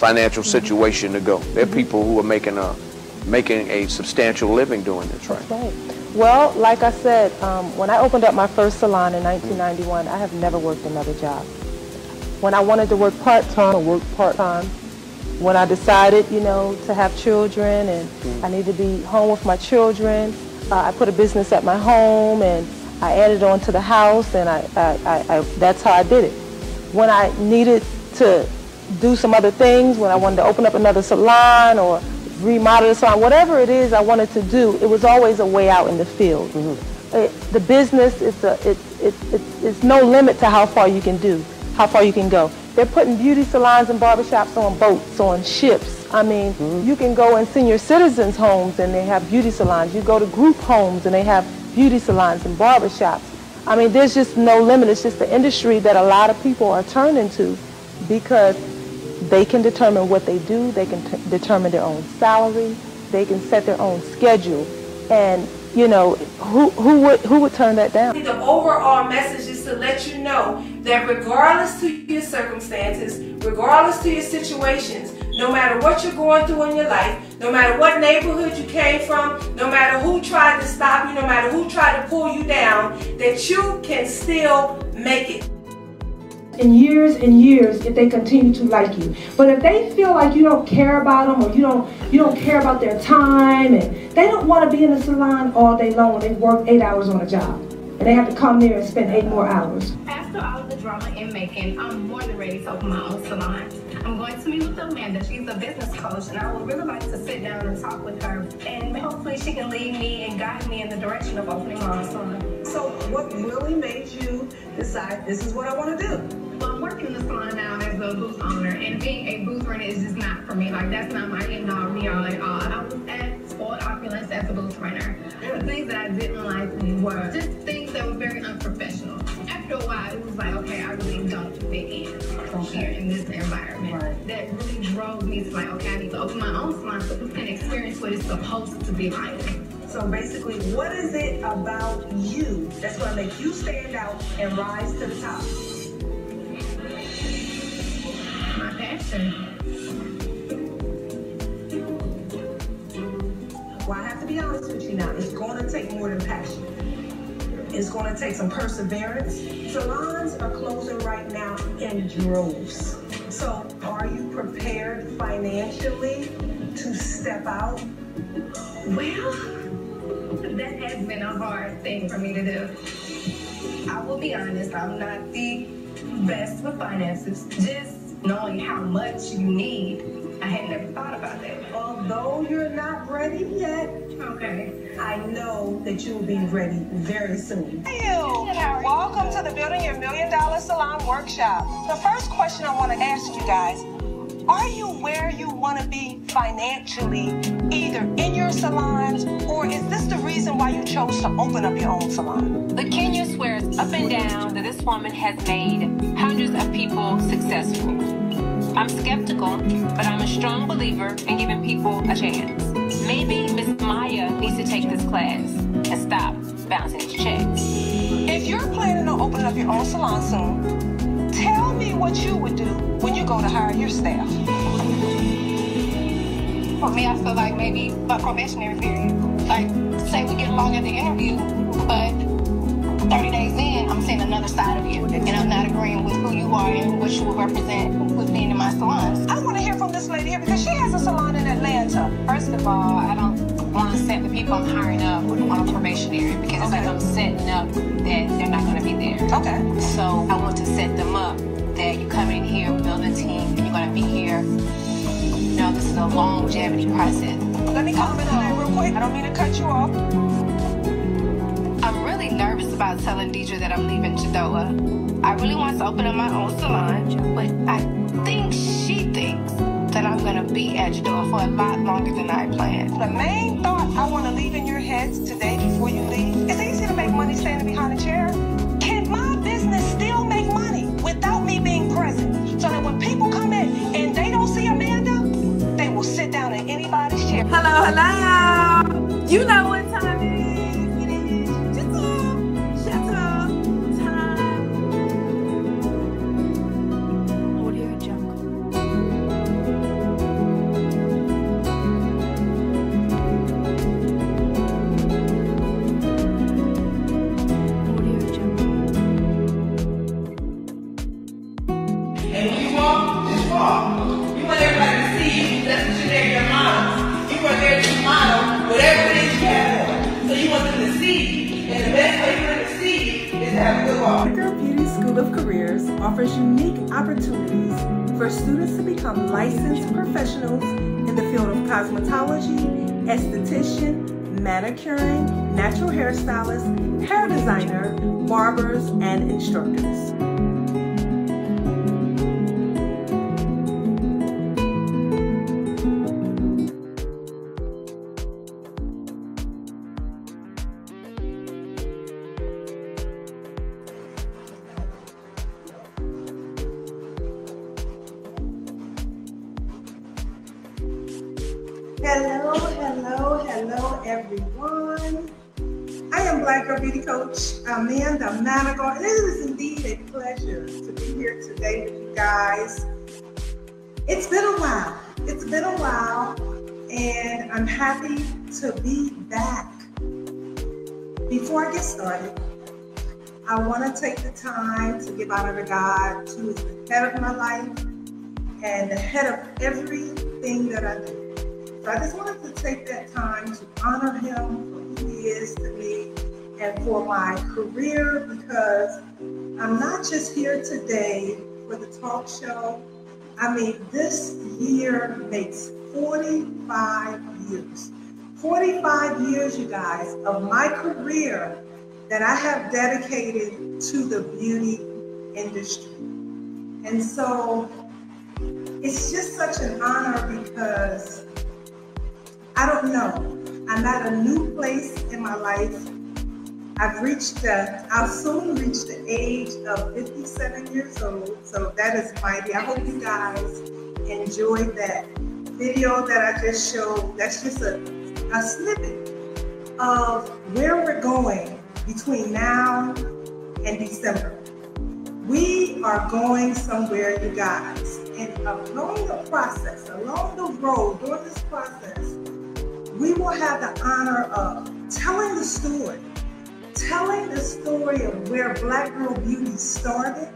financial situation to go. There are people who are making a substantial living doing this, right? That's right. Well, like I said, when I opened up my first salon in 1991, I have never worked another job. When I wanted to work part-time, I worked part-time. When I decided, you know, to have children and I need to be home with my children, I put a business at my home and I added on to the house, and that's how I did it. When I needed to do some other things, when I wanted to open up another salon or remodel the salon, whatever it is I wanted to do, it was always a way out in the field. The business, it's no limit to how far you can do, how far you can go. They're putting beauty salons and barbershops on boats, on ships. I mean, you can go in senior citizens' homes and they have beauty salons. You go to group homes and they have beauty salons and barbershops. I mean, there's just no limit. It's just the industry that a lot of people are turning to because they can determine what they do. They can determine their own salary. They can set their own schedule. And, you know, who would turn that down? The overall message is to let you know that regardless to your circumstances, regardless to your situations, no matter what you're going through in your life, no matter what neighborhood you came from, no matter who tried to stop you, no matter who tried to pull you down, that you can still make it. In years and years, if they continue to like you. But if they feel like you don't care about them, or you don't care about their time, and they don't want to be in the salon all day long when they work 8 hours on a job, and they have to come there and spend 8 more hours. After all of the drama in Macon, I'm more than ready to open my own salon. I'm going to meet with Amanda. She's a business coach, and I would really like to sit down and talk with her, and hopefully she can lead me and guide me in the direction of opening my own salon. So what really made you decide this is what I want to do? Well, I'm working in the salon now as a booth owner, and being a booth renter is just not for me. Like, that's not my end all, be all at all. I was at Spoiled Opulence as a booth renter. The things that I didn't like were just things that were very unprofessional. After a while, it was like, okay, I really don't fit in here in this environment. Right. That really drove me to like, okay, I need to open my own salon so people can experience what it's supposed to be like. So basically, what is it about you that's going to make you stand out and rise to the top? My passion. Well, I have to be honest with you now. It's going to take more than passion. It's going to take some perseverance. Salons are closing right now in droves. So are you prepared financially to step out? Well, that has been a hard thing for me to do. I will be honest, I'm not the best with finances. Just knowing how much you need, I had never thought about that. Although you're not ready yet, okay, I know that you'll be ready very soon. Welcome to the Building Your $1 Million Salon Workshop. The first question I want to ask you guys, are you where you want to be financially, either in your salons, or is this the reason why you chose to open up your own salon? The Kenya swears up and down that this woman has made hundreds of people successful. I'm skeptical, but I'm a strong believer in giving people a chance. Maybe Miss Maya needs to take this class and stop bouncing checks. If you're planning on opening up your own salon soon, tell me what you would do when you go to hire your staff. For me, I feel like maybe a probationary period. Like, say we get along at the interview, but 30 days in, I'm seeing another side of you, and I'm not agreeing with who you are and what you will represent with being in my salons. I want to hear from this lady here because she has a salon in Atlanta. First of all, I don't want to set the people I'm hiring up on a probationary because it's like I'm setting up that they're not going to be there. Okay. So I want to set them up that you come in here, build a team, and you're going to be here. You know, this is a longevity process. Let me comment on that real quick. I don't mean to cut you off. I'm really nervous about telling Deidre that I'm leaving Jadoa. I really want to open up my own salon, but I think she thinks that I'm going to be at Jadoa for a lot longer than I planned. The main thought I want to leave in your heads today before you leave, it's easy to make money standing behind a chair. Can my business still make money without me being present? So that when people come in and they don't see Amanda, they will sit down in anybody's chair. Hello, hello. You know what time it is. Manigault Beauty School of Careers offers unique opportunities for students to become licensed professionals in the field of cosmetology, esthetician, manicuring, natural hairstylist, hair designer, barbers, and instructors. Hello, everyone. I am Black Girl Beauty Coach Amanda Manigault, and it is indeed a pleasure to be here today with you guys. It's been a while, and I'm happy to be back. Before I get started, I want to take the time to give honor to God, who is the head of my life and the head of everything that I do. So I just wanted to take that time to honor him for who he is to me and for my career, because I'm not just here today for the talk show. I mean, this year makes 45 years. 45 years, you guys, of my career that I have dedicated to the beauty industry. And so it's just such an honor because I don't know. I'm at a new place in my life. I'll soon reach the age of 57 years old, so that is mighty. I hope you guys enjoyed that video that I just showed. That's just a snippet of where we're going between now and December. We are going somewhere, you guys, and along the process, along the road, during this process, we will have the honor of telling the story of where Black Girl Beauty started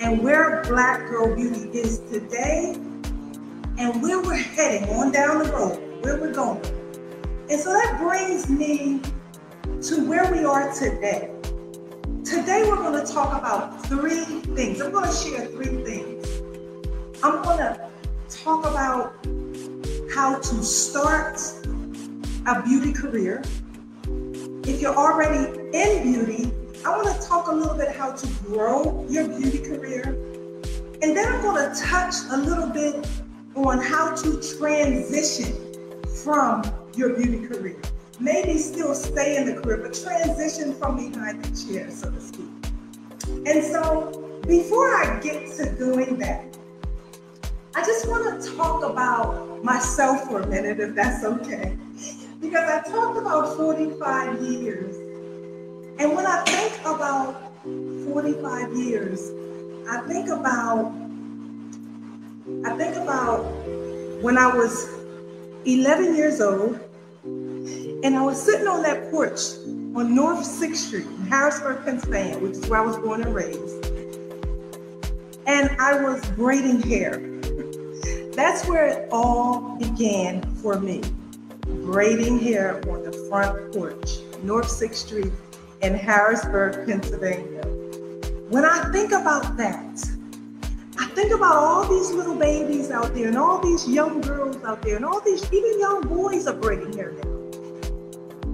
and where Black Girl Beauty is today and where we're heading on down the road, where we're going. And so that brings me to where we are today. Today we're going to talk about three things. I'm going to share three things. I'm going to talk about how to start a beauty career. If you're already in beauty, I want to talk a little bit how to grow your beauty career. And then I'm going to touch a little bit on how to transition from your beauty career. Maybe still stay in the career, but transition from behind the chair, so to speak. And so before I get to doing that, I just want to talk about myself for a minute, if that's okay. Because I talked about 45 years. And when I think about 45 years, I think about when I was 11 years old, and I was sitting on that porch on North 6th Street in Harrisburg, Pennsylvania, which is where I was born and raised. And I was braiding hair. That's where it all began for me. Braiding hair on the front porch, North 6th Street in Harrisburg, Pennsylvania. When I think about that, I think about all these little babies out there and all these young girls out there and all these even young boys are braiding hair now.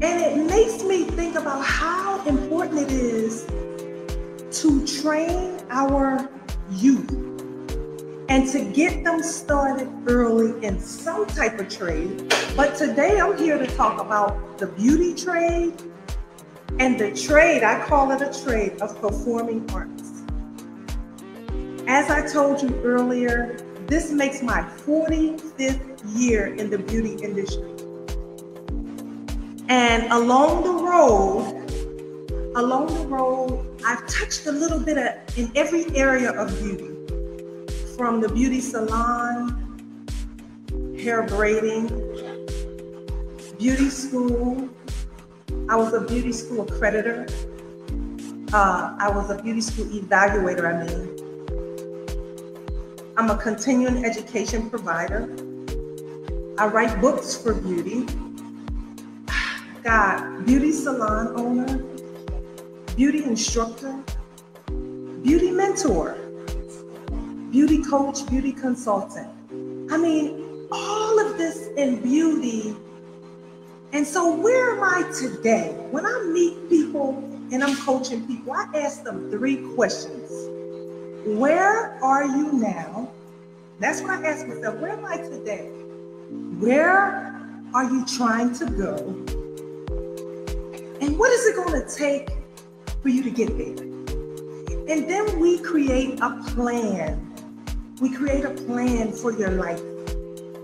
And it makes me think about how important it is to train our youth and to get them started early in some type of trade. But today I'm here to talk about the beauty trade and the trade, I call it a trade, of performing arts. As I told you earlier, this makes my 45th year in the beauty industry. And along the road, I've touched a little bit in every area of beauty. From the beauty salon, hair braiding, beauty school. I was a beauty school accreditor. I was a beauty school evaluator, I'm a continuing education provider. I write books for beauty. God, beauty salon owner, beauty instructor, beauty mentor, beauty coach, beauty consultant. I mean, all of this in beauty. And so where am I today? When I meet people and I'm coaching people, I ask them 3 questions. Where are you now? That's what I ask myself. Where am I today? Where are you trying to go? And what is it going to take for you to get there? And then we create a plan. We create a plan for your life,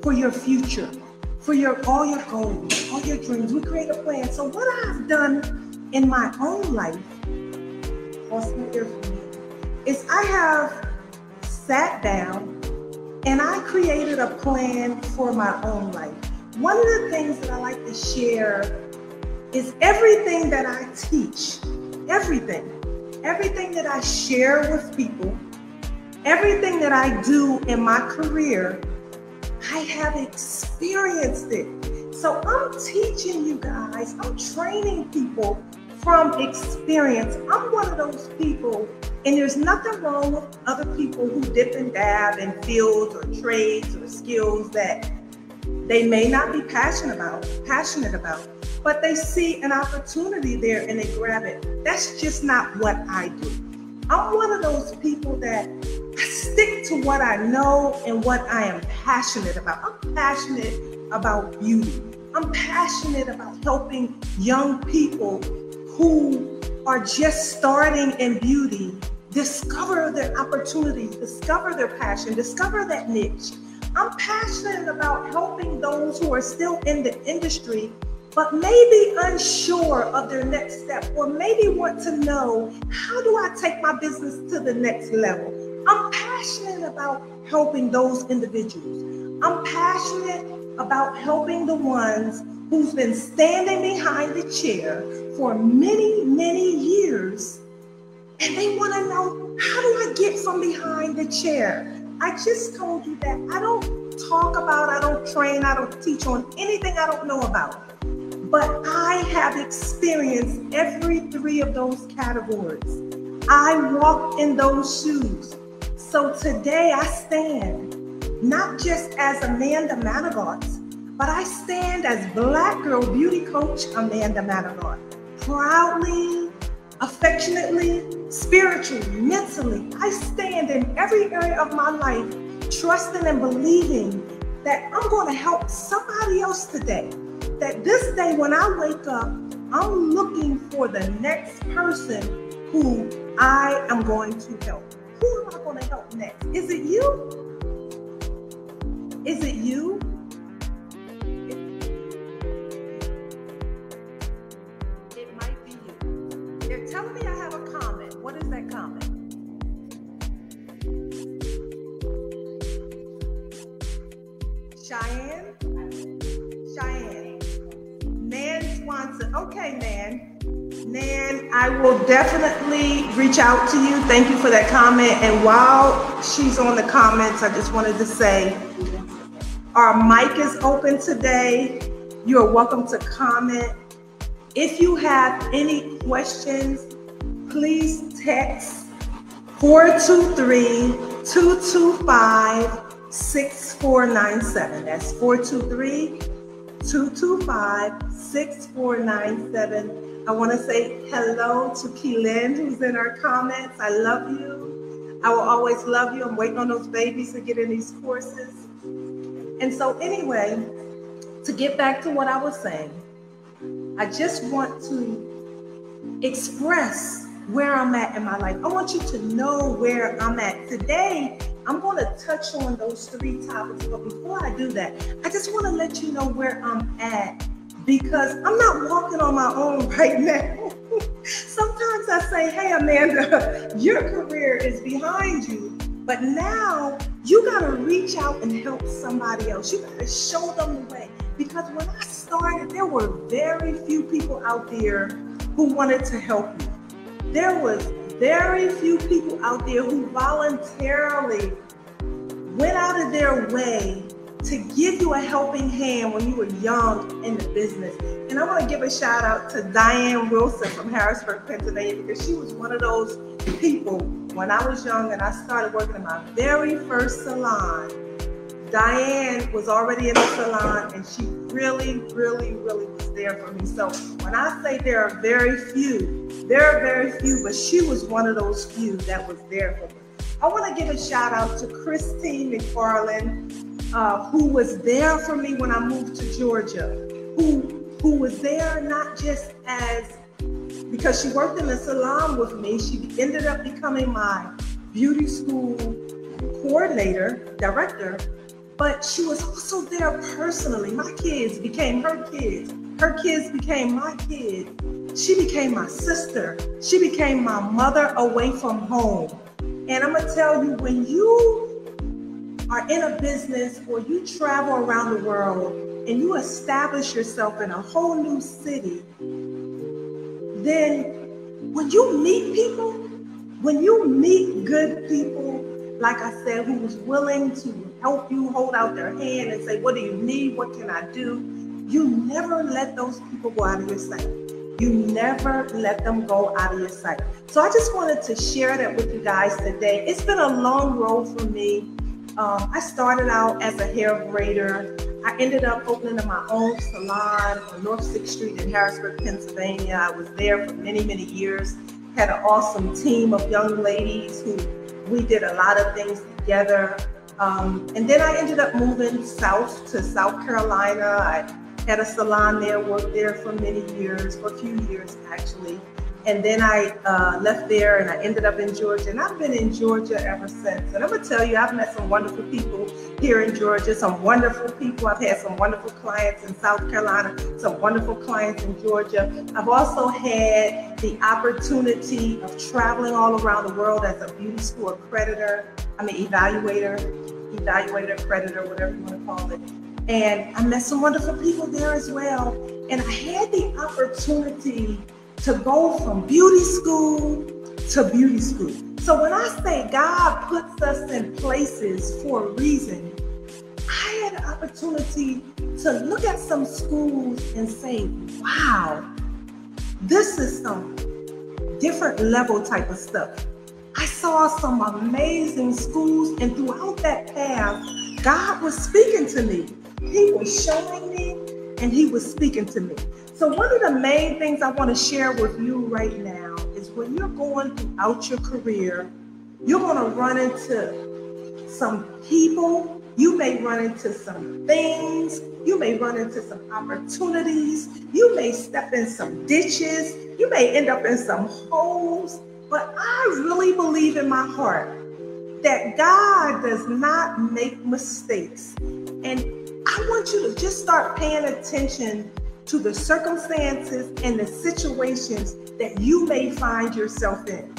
for your future, for all your goals, all your dreams. We create a plan. So what I've done in my own life, is I have sat down and I created a plan for my own life. One of the things that I like to share is everything that I teach, everything that I share with people, everything that I do in my career, I have experienced it. So I'm teaching you guys, I'm training people from experience. I'm one of those people, and there's nothing wrong with other people who dip and dab in fields or trades or skills that they may not be passionate about, but they see an opportunity there and they grab it. That's just not what I do. I'm one of those people that I stick to what I know and what I am passionate about. I'm passionate about beauty. I'm passionate about helping young people who are just starting in beauty discover their opportunities, discover their passion, discover that niche. I'm passionate about helping those who are still in the industry but maybe unsure of their next step, or maybe want to know, how do I take my business to the next level? I'm passionate about helping those individuals. I'm passionate about helping the ones who's been standing behind the chair for many, many years, and they want to know, how do I get from behind the chair? I just told you that I don't talk about, I don't train, I don't teach on anything I don't know about. But I have experienced every 3 of those categories. I walk in those shoes. So today I stand not just as Amanda Manigault, but I stand as Black Girl Beauty Coach Amanda Manigault. Proudly, affectionately, spiritually, mentally, I stand in every area of my life, trusting and believing that I'm going to help somebody else today. That this day when I wake up, I'm looking for the next person who I am going to help. Who am I going to help next? Is it you? Is it you? It might be you. They're telling me I have a comment. What is that comment? Cheyenne? Nan Swanson. Okay, Nan. Nan, I will definitely reach out to you. Thank you for that comment. And while she's on the comments, I just wanted to say our mic is open today. You're welcome to comment. If you have any questions, please text 423-225-6497. That's 423-225-6497. I want to say hello to Keelan, who's in our comments. I love you. I will always love you. I'm waiting on those babies to get in these courses. And so anyway, to get back to what I was saying, I just want to express where I'm at in my life. I want you to know where I'm at. Today, I'm going to touch on those 3 topics. But before I do that, I just want to let you know where I'm at, because I'm not walking on my own right now. Sometimes I say, hey, Amanda, your career is behind you, but now you got to reach out and help somebody else. You got to show them the way. Because when I started, there were very few people out there who wanted to help me. There was very few people out there who voluntarily went out of their way to give you a helping hand when you were young in the business. And I want to give a shout out to Diane Wilson from Harrisburg, Pennsylvania, because she was one of those people when I was young and I started working in my very first salon. Diane was already in the salon and she really, really, really was there for me. So when I say there are very few, but she was one of those few that was there for me. I want to give a shout out to Christine McFarland, who was there for me when I moved to Georgia, who was there not just as, because she worked in the salon with me, she ended up becoming my beauty school coordinator, director, but she was also there personally. My kids became her kids. Her kids became my kids. She became my sister. She became my mother away from home. And I'm gonna tell you, when you are in a business or you travel around the world and you establish yourself in a whole new city, then when you meet people, when you meet good people, like I said, who was willing to help you, hold out their hand and say, what do you need? What can I do? You never let those people go out of your sight. You never let them go out of your sight. So I just wanted to share that with you guys today. It's been a long road for me. I started out as a hair braider. I ended up opening my own salon on North 6th Street in Harrisburg, Pennsylvania. I was there for many, many years. Had an awesome team of young ladies who we did a lot of things together. And then I ended up moving south to South Carolina. I had a salon there, worked there for many years, for a few years actually. And then I left there and I ended up in Georgia. And I've been in Georgia ever since. And I'm gonna tell you, I've met some wonderful people here in Georgia, some wonderful people. I've had some wonderful clients in South Carolina, some wonderful clients in Georgia. I've also had the opportunity of traveling all around the world as a beauty school accreditor, evaluator, accreditor, whatever you want to call it. And I met some wonderful people there as well. And I had the opportunity to go from beauty school to beauty school. So when I say God puts us in places for a reason, I had an opportunity to look at some schools and say, wow, this is some different level type of stuff. I saw some amazing schools, and throughout that path, God was speaking to me. He was showing me and he was speaking to me. So one of the main things I want to share with you right now is when you're going throughout your career, you're going to run into some people, you may run into some things, you may run into some opportunities, you may step in some ditches, you may end up in some holes, but I really believe in my heart that God does not make mistakes. And I want you to just start paying attention to the circumstances and the situations that you may find yourself in.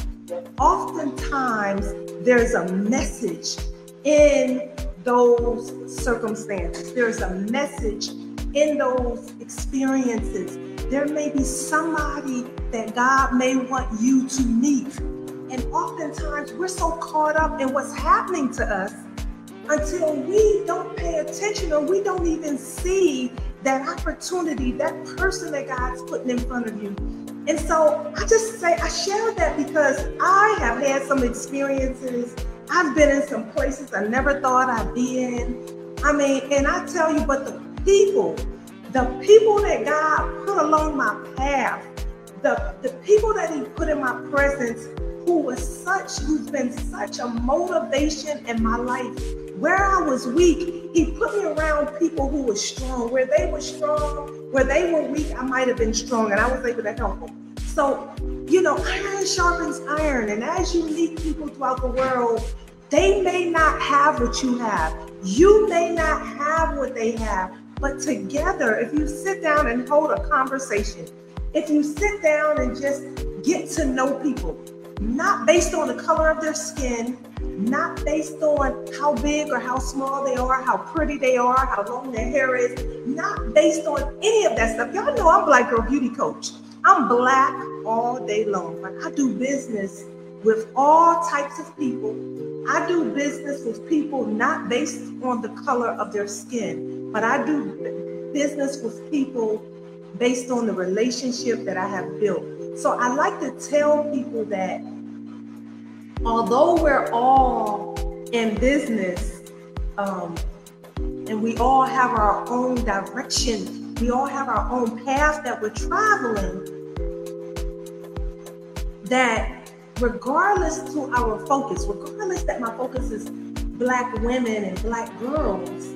Oftentimes, there's a message in those circumstances. There's a message in those experiences. There may be somebody that God may want you to meet. And oftentimes, we're so caught up in what's happening to us until we don't pay attention or we don't even see that opportunity, that person that God's putting in front of you. And so I just say, I share that because I have had some experiences. I've been in some places I never thought I'd be in. And I tell you, but the people that God put along my path, the people that he put in my presence, who's been such a motivation in my life. Where I was weak, he put me around people who were strong. Where they were strong, where they were weak, I might have been strong, and I was able to help them. So, iron sharpens iron. And as you meet people throughout the world, they may not have what you have. You may not have what they have. But together, if you sit down and hold a conversation, if you sit down and just get to know people, not based on the color of their skin, not based on how big or how small they are, how pretty they are, how long their hair is, not based on any of that stuff. Y'all know I'm Black Girl Beauty Coach. I'm Black all day long, but I do business with all types of people I do business with people not based on the color of their skin, but I do business with people based on the relationship that I have built. So I like to tell people that although we're all in business, and we all have our own direction, we all have our own path that we're traveling, that regardless to our focus, regardless that my focus is Black women and Black girls,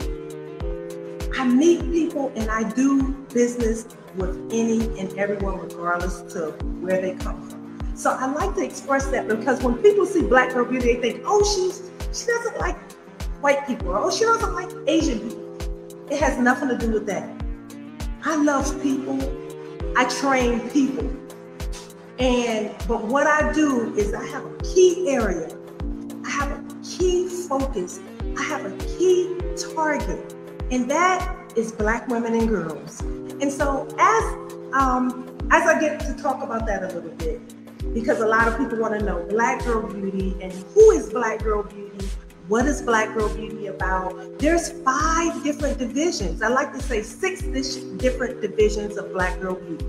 I meet people and I do business with any and everyone regardless to where they come from. So I like to express that because when people see Black girl beauty, they think, oh, she doesn't like white people, or oh, she doesn't like Asian people. It has nothing to do with that. I love people. I train people. But what I do is I have a key area. I have a key focus. I have a key target. And that is Black women and girls. And so as I get to talk about that a little bit, because a lot of people want to know Black girl beauty and who is Black girl beauty? What is Black girl beauty about? There's 5 different divisions. I like to say 6 different divisions of Black girl beauty.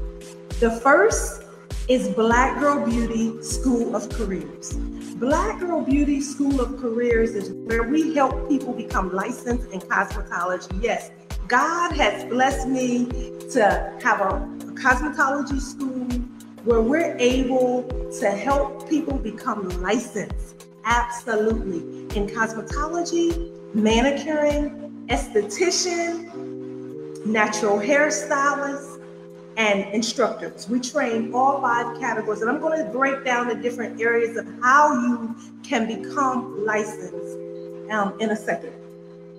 The first is Black Girl Beauty School of Careers. Black Girl Beauty School of Careers is where we help people become licensed in cosmetology. Yes, God has blessed me to have a cosmetology school where we're able to help people become licensed, absolutely, in cosmetology, manicuring, esthetician, natural hairstylist, and instructors. We train all 5 categories, and I'm going to break down the different areas of how you can become licensed in a second.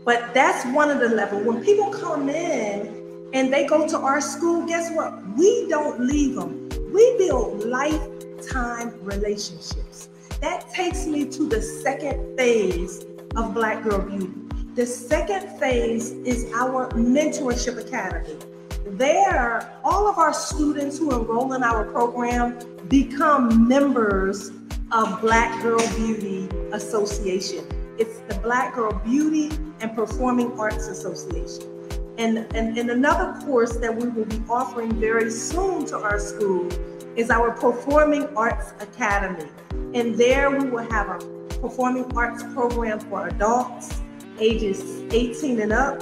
But that's one of the levels. When people come in and they go to our school, guess what? We don't leave them. We build lifetime relationships. That takes me to the second phase of Black Girl Beauty. The second phase is our Mentorship Academy. There, all of our students who enroll in our program become members of Black Girl Beauty Association. It's the Black Girl Beauty and Performing Arts Association. And another course that we will be offering very soon to our school is our Performing Arts Academy. And there we will have a performing arts program for adults ages 18 and up.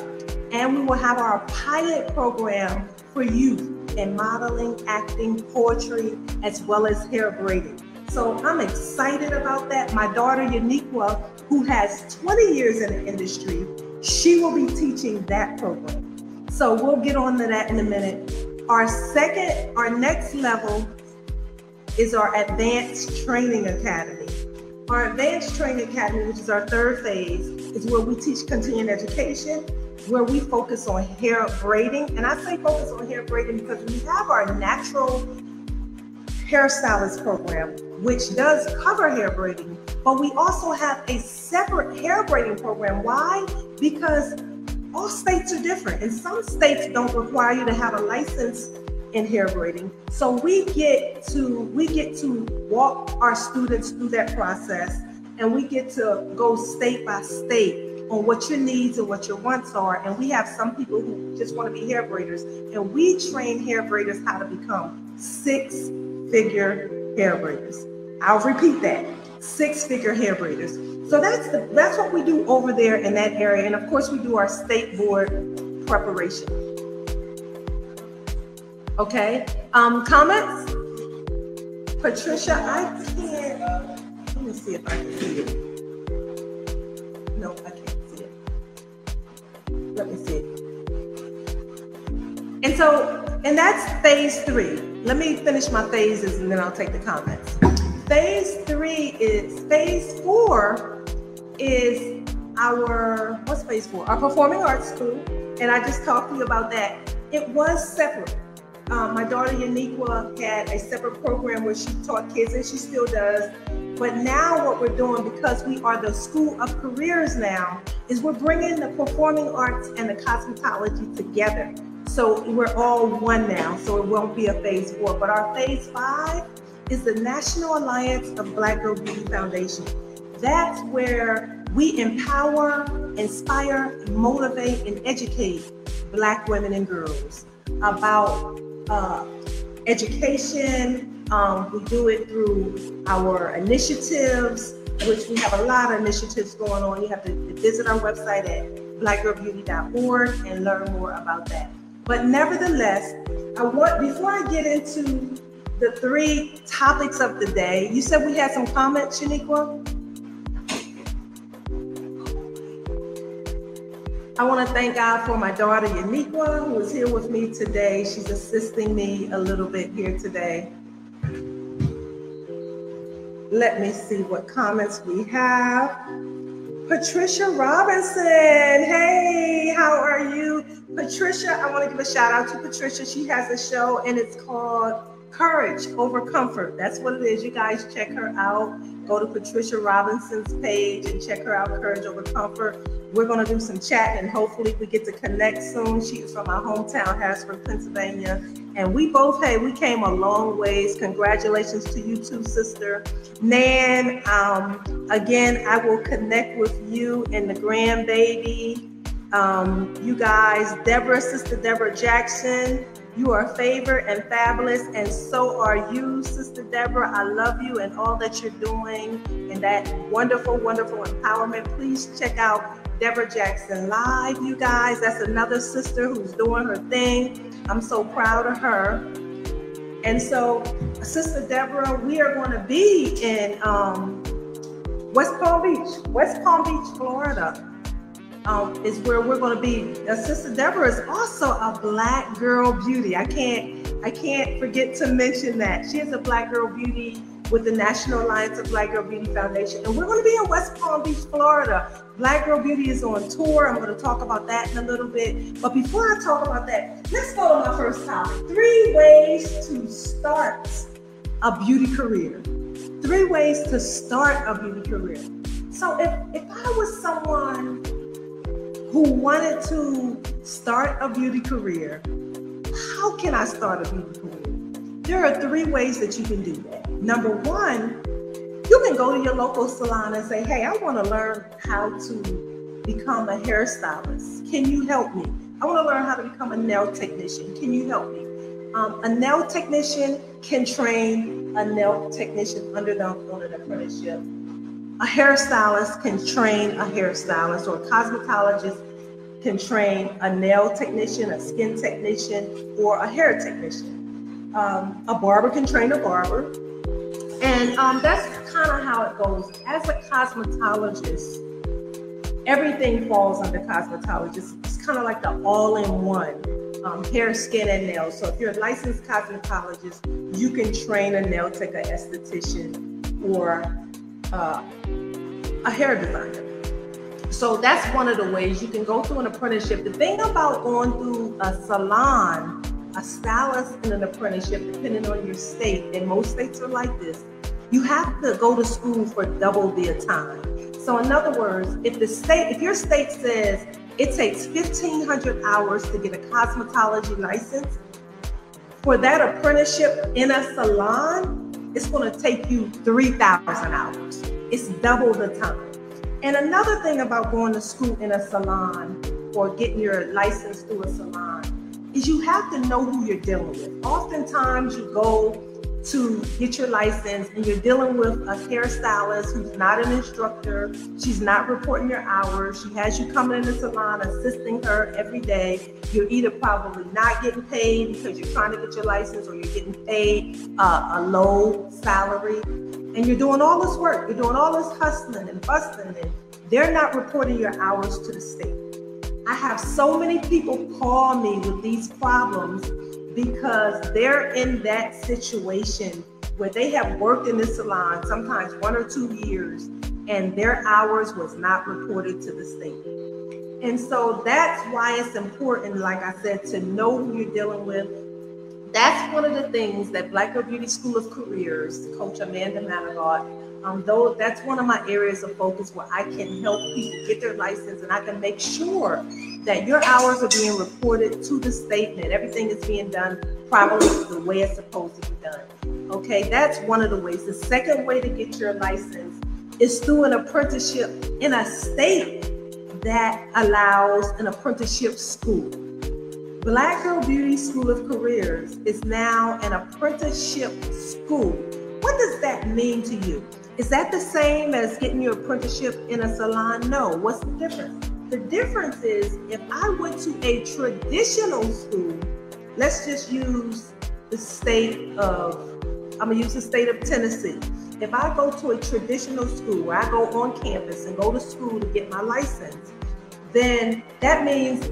And we will have our pilot program for youth in modeling, acting, poetry, as well as hair braiding. So I'm excited about that. My daughter, Manigault, who has 20 years in the industry, she will be teaching that program. So we'll get on to that in a minute. Our next level is our Advanced Training Academy. Our Advanced Training Academy, which is our 3rd phase, is where we teach continuing education, where we focus on hair braiding. And I say focus on hair braiding because we have our natural hairstylist program, which does cover hair braiding, but we also have a separate hair braiding program. Why? Because all states are different, and some states don't require you to have a license in hair braiding. So we get to walk our students through that process, and we get to go state by state on what your needs and what your wants are. And we have some people who just want to be hair braiders, and we train hair braiders how to become 6-figure hair braiders. I'll repeat that, 6-figure hair braiders. So that's what we do over there in that area. And of course we do our state board preparation. Okay, comments? Patricia, I can't, let me see if I can see it. No, I can't see it. Let me see it. And that's phase 3. Let me finish my phases and then I'll take the comments. Phase 4 is what's phase 4? Our Performing Arts School. And I just talked to you about that. It was separate. My daughter Manigault had a separate program where she taught kids, and she still does. But now what we're doing, because we are the School of Careers now, is we're bringing the performing arts and the cosmetology together. So we're all one now, so it won't be a phase 4. But our phase 5 is the National Alliance of Black Girl Beauty Foundation. that's where we empower, inspire, motivate, and educate Black women and girls about education. We do it through our initiatives, which we have a lot of initiatives going on. You have to visit our website at blackgirlbeauty.org and learn more about that. But nevertheless, before I get into the 3 topics of the day, you said we had some comments, Shaniqua? I want to thank God for my daughter, Uniqua, who is here with me today. She's assisting me a little bit here today. Let me see what comments we have. Patricia Robinson, hey, how are you? Patricia, I want to give a shout out to Patricia. She has a show and it's called Courage Over Comfort. That's what it is. You guys check her out. Go to Patricia Robinson's page and check her out, Courage Over Comfort. We're going to do some chat and hopefully we get to connect soon. She is from my hometown, Harrisburg, Pennsylvania. And we came a long ways. Congratulations to you too, sister. Nan, again, I will connect with you and the grandbaby. You guys, Sister Deborah Jackson, you are favored and fabulous, and so are you, Sister Deborah. I love you and all that you're doing and that wonderful, wonderful empowerment. Please check out Deborah Jackson Live, you guys. That's another sister who's doing her thing. I'm so proud of her. And so, Sister Deborah, we are going to be in West Palm Beach, Florida. Is where we're going to be. Sister Deborah is also a Black Girl Beauty. I can't forget to mention that. She is a Black Girl Beauty with the National Alliance of Black Girl Beauty Foundation. And we're going to be in West Palm Beach, Florida. Black Girl Beauty is on tour. I'm going to talk about that in a little bit. But before I talk about that, let's go to my first topic. 3 ways to start a beauty career. 3 ways to start a beauty career. So if I was someone who wanted to start a beauty career, how can I start a beauty career? There are 3 ways that you can do that. Number 1, you can go to your local salon and say, hey, I want to learn how to become a hairstylist. Can you help me? I want to learn how to become a nail technician. Can you help me? A nail technician can train a nail technician on an apprenticeship. A hairstylist can train a hairstylist, or a cosmetologist can train a nail technician, a skin technician, or a hair technician. A barber can train a barber. And that's kind of how it goes. As a cosmetologist, everything falls under cosmetologist. It's kind of like the all-in-one, hair, skin, and nails. So if you're a licensed cosmetologist, you can train a nail tech, an esthetician, or a hair designer. So that's one of the ways you can go through an apprenticeship. The thing about going through a salon, a stylist and an apprenticeship, depending on your state, and most states are like this, you have to go to school for double their time. So in other words, if your state says it takes 1,500 hours to get a cosmetology license, for that apprenticeship in a salon, it's going to take you 3,000 hours. It's double the time. And another thing about going to school in a salon or getting your license through a salon is you have to know who you're dealing with. Oftentimes you go to get your license and you're dealing with a hairstylist who's not an instructor. She's not reporting your hours. She has you coming in the salon, assisting her every day. You're either probably not getting paid because you're trying to get your license, or you're getting paid a low salary. And you're doing all this work. You're doing all this hustling and busting, and they're not reporting your hours to the state. I have so many people call me with these problems because they're in that situation where they have worked in the salon sometimes 1 or 2 years, and their hours was not reported to the state. And so that's why it's important, like I said, to know who you're dealing with. That's one of the things that Black Girl Beauty School of Careers, Coach Amanda Manigault, though that's one of my areas of focus where I can help people get their license, and I can make sure that your hours are being reported to the state and that everything is being done properly the way it's supposed to be done. Okay, that's one of the ways. The second way to get your license is through an apprenticeship in a state that allows an apprenticeship school. Black Girl Beauty School of Careers is now an apprenticeship school. What does that mean to you? Is that the same as getting your apprenticeship in a salon? No. What's the difference? The difference is if I went to a traditional school, let's just use the state of, I'm gonna use the state of Tennessee. If I go to a traditional school where I go on campus and go to school to get my license, then that means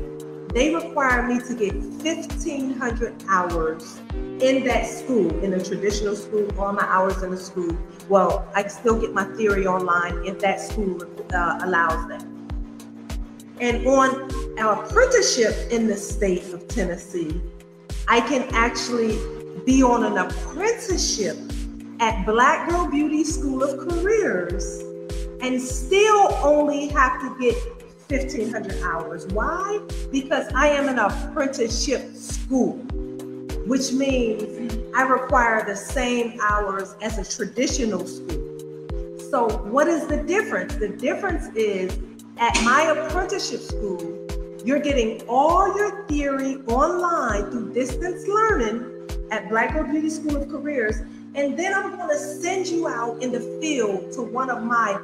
they require me to get 1,500 hours in that school, in a traditional school, all my hours in the school. Well, I can still get my theory online if that school allows that. And on our apprenticeship in the state of Tennessee, I can actually be on an apprenticeship at Black Girl Beauty School of Careers and still only have to get 1,500 hours. Why? Because I am an apprenticeship school, which means I require the same hours as a traditional school. So what is the difference? The difference is at my apprenticeship school, you're getting all your theory online through distance learning at Black Girl Beauty School of Careers. And then I'm going to send you out in the field to one of my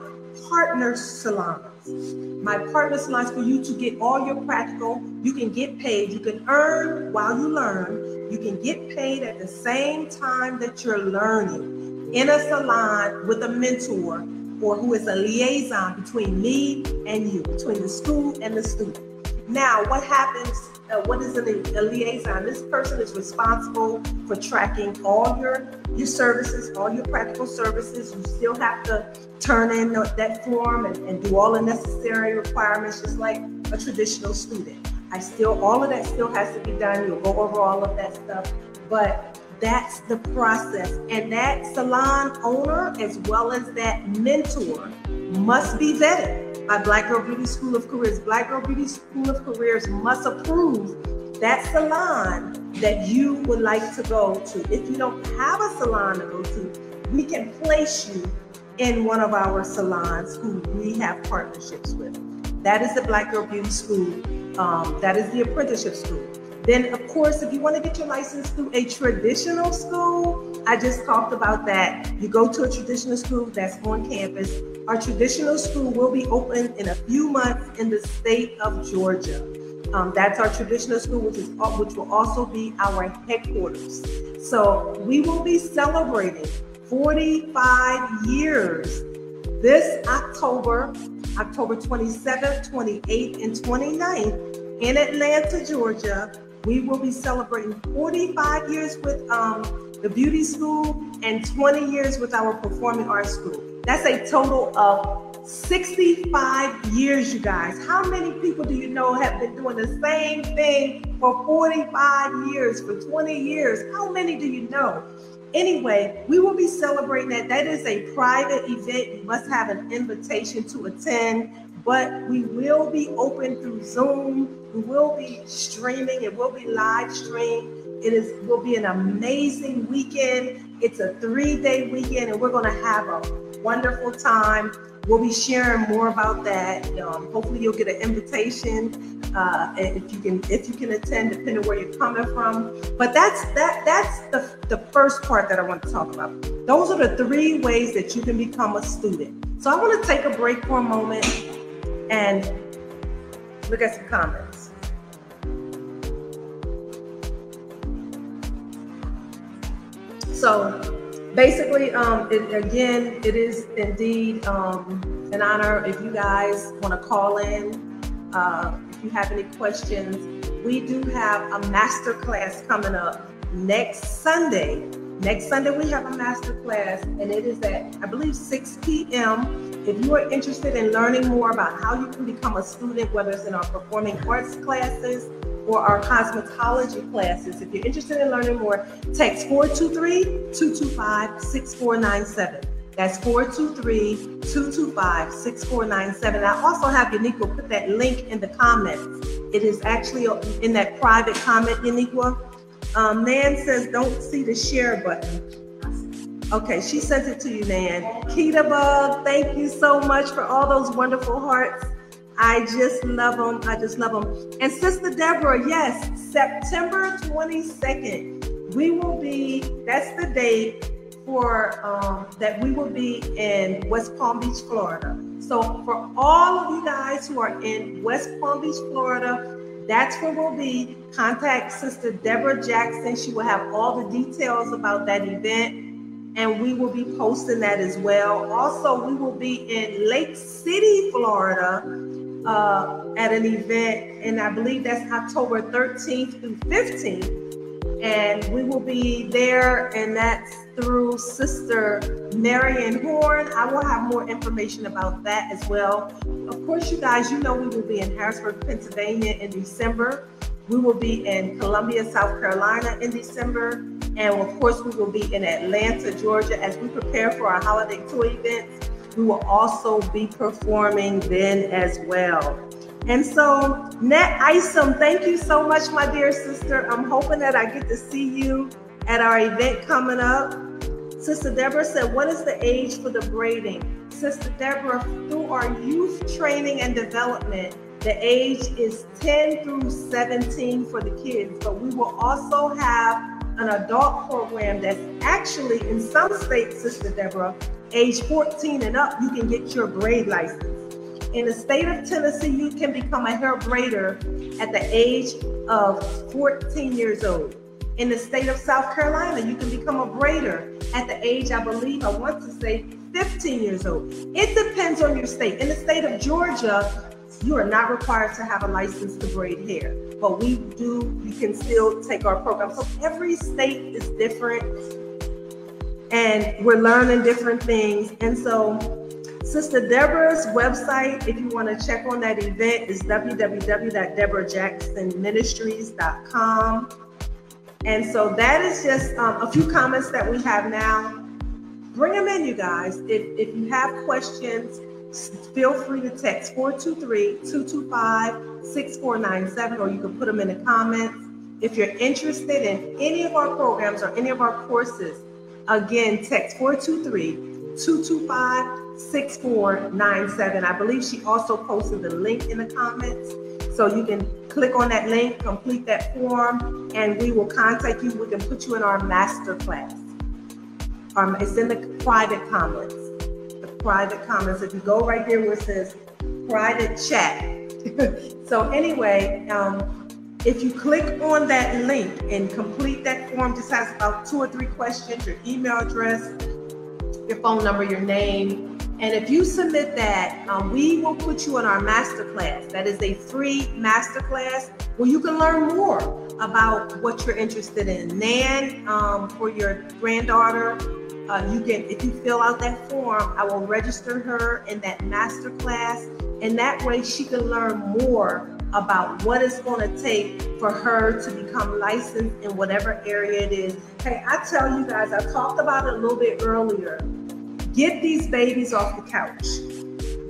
partner salons. My partner salons for you to get all your practical. You can get paid. You can earn while you learn. You can get paid at the same time that you're learning in a salon with a mentor or who is a liaison between me and you, between the school and the student. Now, what happens? What is a liaison? This person is responsible for tracking all your services, all your practical services. You still have to turn in that form and do all the necessary requirements, just like a traditional student. All of that still has to be done. You'll go over all of that stuff, but that's the process. And that salon owner, as well as that mentor, must be vetted by Black Girl Beauty School of Careers. Black Girl Beauty School of Careers must approve that salon that you would like to go to. If you don't have a salon to go to, we can place you in one of our salons who we have partnerships with. That is the Black Girl Beauty School. That is the apprenticeship school. Then, of course, if you want to get your license through a traditional school, I just talked about that. You go to a traditional school that's on campus. Our traditional school will be open in a few months in the state of Georgia. That's our traditional school, which will also be our headquarters. So we will be celebrating 45 years this October 27th, 28th, and 29th in Atlanta, Georgia. We will be celebrating 45 years with the beauty school and 20 years with our performing arts school. That's a total of 65 years, you guys. How many people do you know have been doing the same thing for 45 years, for 20 years? How many do you know? Anyway, we will be celebrating that. That is a private event. You must have an invitation to attend, but we will be open through Zoom. We will be streaming. It will be live streamed. Will be an amazing weekend. It's a 3-day weekend, and we're going to have a wonderful time. We'll be sharing more about that. Hopefully, you'll get an invitation if you can attend, depending on where you're coming from. But that's the first part that I want to talk about. Those are the 3 ways that you can become a student. So I want to take a break for a moment and look at some comments. So basically, it is indeed an honor if you guys want to call in. If you have any questions, we do have a master class coming up next Sunday. Next Sunday, we have a master class, and it is at, I believe, 6 p.m. If you are interested in learning more about how you can become a student, whether it's in our performing arts classes or our cosmetology classes, if you're interested in learning more, text 423-225-6497. That's 423-225-6497. I also have Uniqua put that link in the comments. It is actually in that private comment, Uniqua. Nan says, don't see the share button. Okay, she sent it to you, Nan. Keita Bug, thank you so much for all those wonderful hearts. I just love them. I just love them. And Sister Deborah, yes, September 22nd, we will be, that's the date for that we will be in West Palm Beach, Florida. So for all of you guys who are in West Palm Beach, Florida, that's where we'll be. Contact Sister Deborah Jackson. She will have all the details about that event, and we will be posting that as well. Also, we will be in Lake City, Florida, at an event, and I believe that's October 13th through 15th. And we will be there, and that's through Sister Marion Horn. I will have more information about that as well. Of course, you guys, you know we will be in Harrisburg, Pennsylvania in December. We will be in Columbia, South Carolina in December. And of course, we will be in Atlanta, Georgia as we prepare for our holiday toy events. We will also be performing then as well. And so, Nat Isom, thank you so much, my dear sister. I'm hoping that I get to see you at our event coming up. Sister Deborah said, what is the age for the braiding? Sister Deborah, through our youth training and development, the age is 10 through 17 for the kids, but we will also have an adult program that's actually in some states, Sister Deborah, age 14 and up, you can get your braid license. In the state of Tennessee, you can become a hair braider at the age of 14 years old. In the state of South Carolina, you can become a braider at the age, I believe, I want to say 15 years old. It depends on your state. In the state of Georgia, you are not required to have a license to braid hair, but we do, you can still take our program. So every state is different and we're learning different things. And so Sister Deborah's website, if you want to check on that event, is www.deborahjacksonministries.com. And so that is just a few comments that we have now. Bring them in, you guys. If you have questions, feel free to text 423-225-6497, or you can put them in the comments. If you're interested in any of our programs or any of our courses, again, text 423-225-6497. I believe she also posted the link in the comments. So you can click on that link, complete that form, and we will contact you. We can put you in our master class. It's in the private comments. The private comments. If you go right there where it says private chat. So anyway, if you click on that link and complete that form, just has about 2 or 3 questions, your email address, your phone number, your name. And if you submit that, we will put you in our masterclass. That is a free masterclass where you can learn more about what you're interested in. Nan, for your granddaughter, you can, if you fill out that form, I will register her in that masterclass. And that way she can learn more about what it's going to take for her to become licensed in whatever area it is. Hey, I tell you guys, I talked about it a little bit earlier. Get these babies off the couch.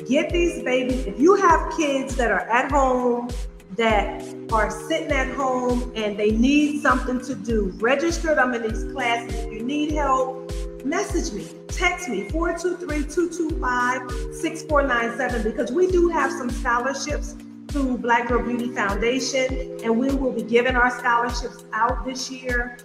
Get these babies. If you have kids that are at home, that are sitting at home and they need something to do, register them in these classes. If you need help, message me, text me, 423-225-6497, because we do have some scholarships through Black Girl Beauty Foundation, and we will be giving our scholarships out this year.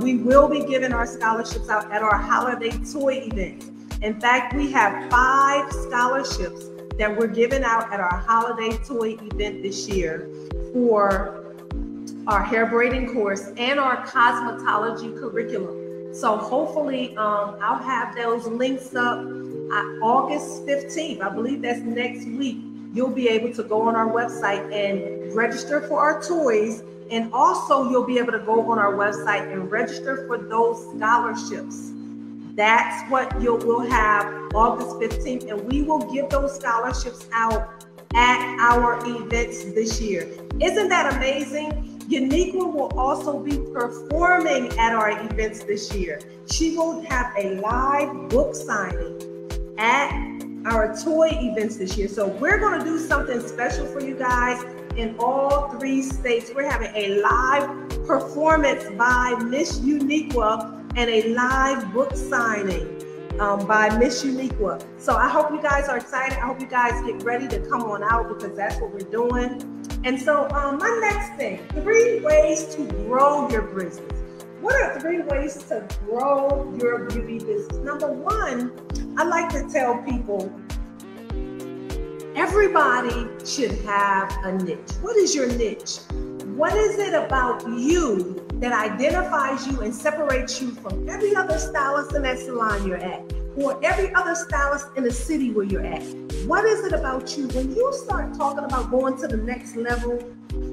We will be giving our scholarships out at our holiday toy event. In fact, we have 5 scholarships that we're giving out at our holiday toy event this year for our hair braiding course and our cosmetology curriculum. So hopefully I'll have those links up August 15th. I believe that's next week. You'll be able to go on our website and register for our toys. And also you'll be able to go on our website and register for those scholarships. That's what we'll have August 15th, and we will give those scholarships out at our events this year. Isn't that amazing? Uniqua will also be performing at our events this year. She will have a live book signing at our toy events this year. So we're going to do something special for you guys in all 3 states. We're having a live performance by Miss Uniqua and a live book signing by Miss Uniqua. So I hope you guys are excited. I hope you guys get ready to come on out because that's what we're doing. And so my next thing, 3 ways to grow your business. What are 3 ways to grow your beauty business? Number 1, I like to tell people, everybody should have a niche. What is your niche? What is it about you that identifies you and separates you from every other stylist in that salon you're at, or every other stylist in the city where you're at? What is it about you? When you start talking about going to the next level,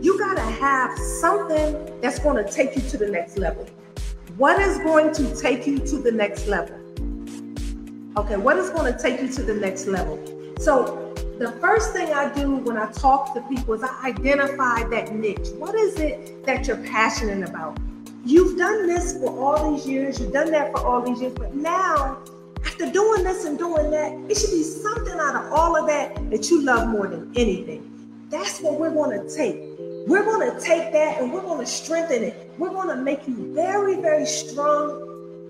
you gotta have something that's gonna take you to the next level. What is going to take you to the next level? Okay, what is gonna take you to the next level? So the first thing I do when I talk to people is I identify that niche. What is it that you're passionate about? You've done this for all these years, you've done that for all these years, but now, after doing this and doing that, it should be something out of all of that that you love more than anything. That's what we're going to take. We're going to take that and we're going to strengthen it. We're going to make you very, very strong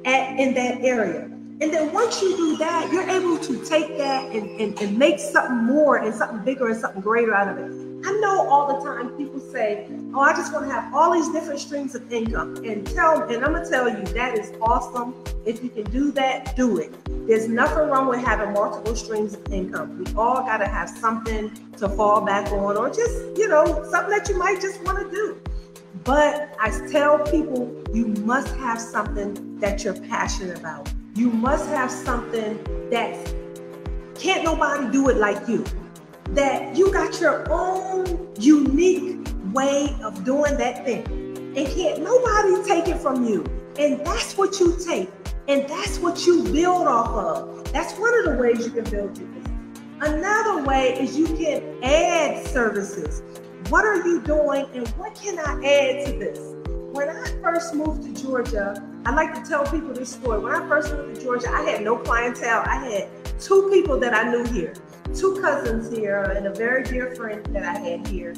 in that area. And then once you do that, you're able to take that and make something more and something bigger and something greater out of it. I know all the time people say, oh, I just want to have all these different streams of income. And I'm going to tell you, that is awesome. If you can do that, do it. There's nothing wrong with having multiple streams of income. We all got to have something to fall back on, or just, something that you might just want to do. But I tell people, you must have something that you're passionate about. You must have something that can't nobody do it like you. That you got your own unique way of doing that thing. And can't nobody take it from you. And that's what you take. And that's what you build off of. That's one of the ways you can build your business. Another way is you can add services. What are you doing and what can I add to this? When I first moved to Georgia, I like to tell people this story. When I first moved to Georgia, I had no clientele. I had 2 people that I knew here, 2 cousins here, and a very dear friend that I had here.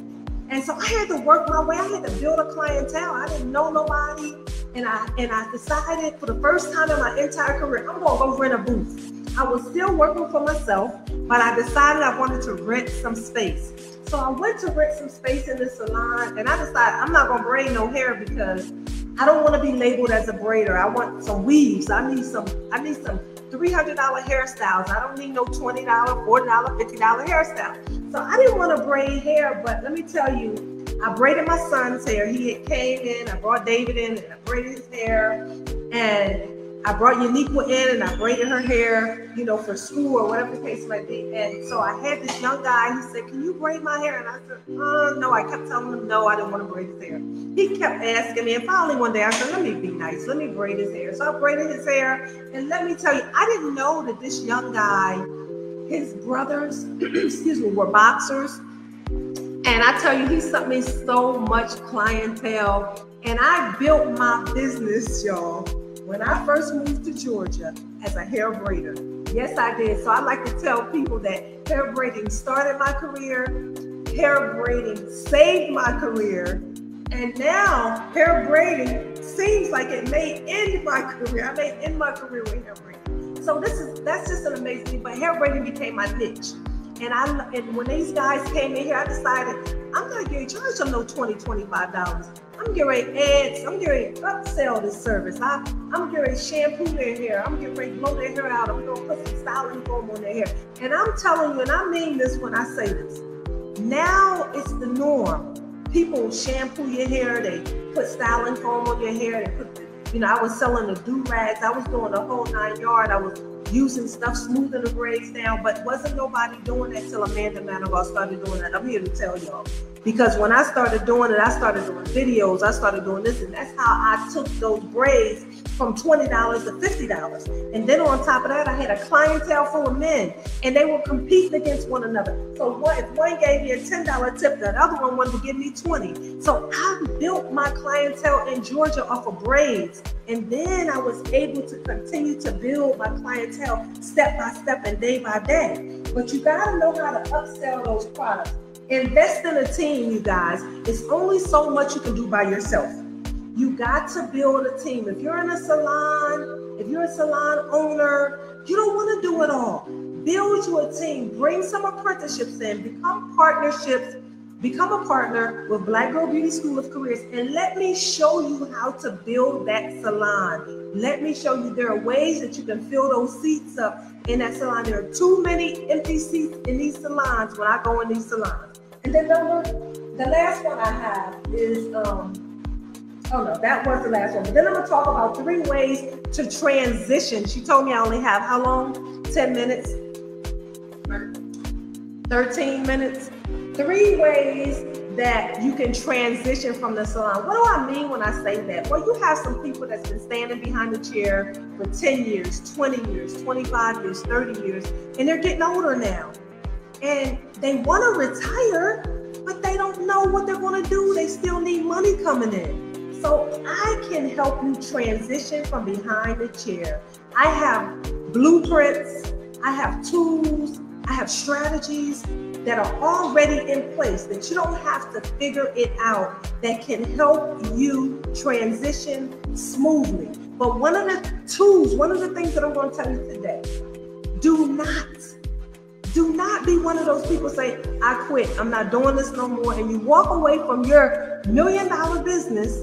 And so I had to work my way. I had to build a clientele. I didn't know nobody. And I decided for the first time in my entire career, I'm going to go rent a booth. I was still working for myself, but I decided I wanted to rent some space. So I went to rent some space in the salon, and I decided I'm not gonna braid no hair because I don't want to be labeled as a braider. I want some weaves. I need some $300 hairstyles. I don't need no $20, $40, $50 hairstyle. So I didn't want to braid hair, but let me tell you, I braided my son's hair. He had came in, I brought David in, and I braided his hair, and I brought Uniqua in and I braided her hair, for school or whatever the case might be. And so I had this young guy, he said, can you braid my hair? And I said, no. I kept telling him, no, I didn't want to braid his hair. He kept asking me. And finally one day I said, let me be nice. Let me braid his hair. So I braided his hair. And let me tell you, I didn't know that this young guy, his brothers, were boxers. And I tell you, he sent me so much clientele. And I built my business, y'all, when I first moved to Georgia as a hair braider. Yes, I did. So I like to tell people that hair braiding started my career, hair braiding saved my career, and now hair braiding seems like it may end my career. I may end my career with hair braiding. So that's just an amazing thing. But hair braiding became my niche. And when these guys came in here, I decided I'm not going to charge them no $20, $25. I'm getting ready to upsell this service. I'm getting ready to shampoo their hair. I'm getting ready to blow their hair out. I'm going to put some styling foam on their hair. And I'm telling you, and I mean this when I say this, now it's the norm. People shampoo your hair. They put styling foam on your hair. They put, I was selling the do-rags. I was doing the whole 9 yards. I was using stuff, smoothing the braids down, but wasn't nobody doing that till Amanda Manigault started doing that. I'm here to tell y'all. Because when I started doing it, I started doing videos, I started doing this, and that's how I took those braids from $20 to $50. And then on top of that, I had a clientele full of men, and they were competing against one another. So if one gave me a $10 tip, the other one wanted to give me $20. So I built my clientele in Georgia off of braids. And then I was able to continue to build my clientele step by step and day by day. But you gotta know how to upsell those products. Invest in a team, you guys. It's only so much you can do by yourself. You got to build a team. If you're in a salon, if you're a salon owner, you don't want to do it all. Build you a team. Bring some apprenticeships in. Become partnerships. Become a partner with Black Girl Beauty School of Careers, and let me show you how to build that salon. Let me show you there are ways that you can fill those seats up in that salon. There are too many empty seats in these salons when I go in these salons. And then the last one I have is, oh no, that was the last one. But then I'm gonna talk about 3 ways to transition. She told me I only have how long? 10 minutes? 13 minutes? 3 ways that you can transition from the salon. What do I mean when I say that? Well, you have some people that's been standing behind the chair for 10 years, 20 years, 25 years, 30 years, and they're getting older now. And they want to retire, but they don't know what they're going to do. They still need money coming in. So I can help you transition from behind the chair. I have blueprints, I have tools, I have strategies that are already in place that you don't have to figure it out, that can help you transition smoothly. But one of the tools, one of the things that I'm going to tell you today, do not be one of those people say, I quit, I'm not doing this no more, and you walk away from your $1 million business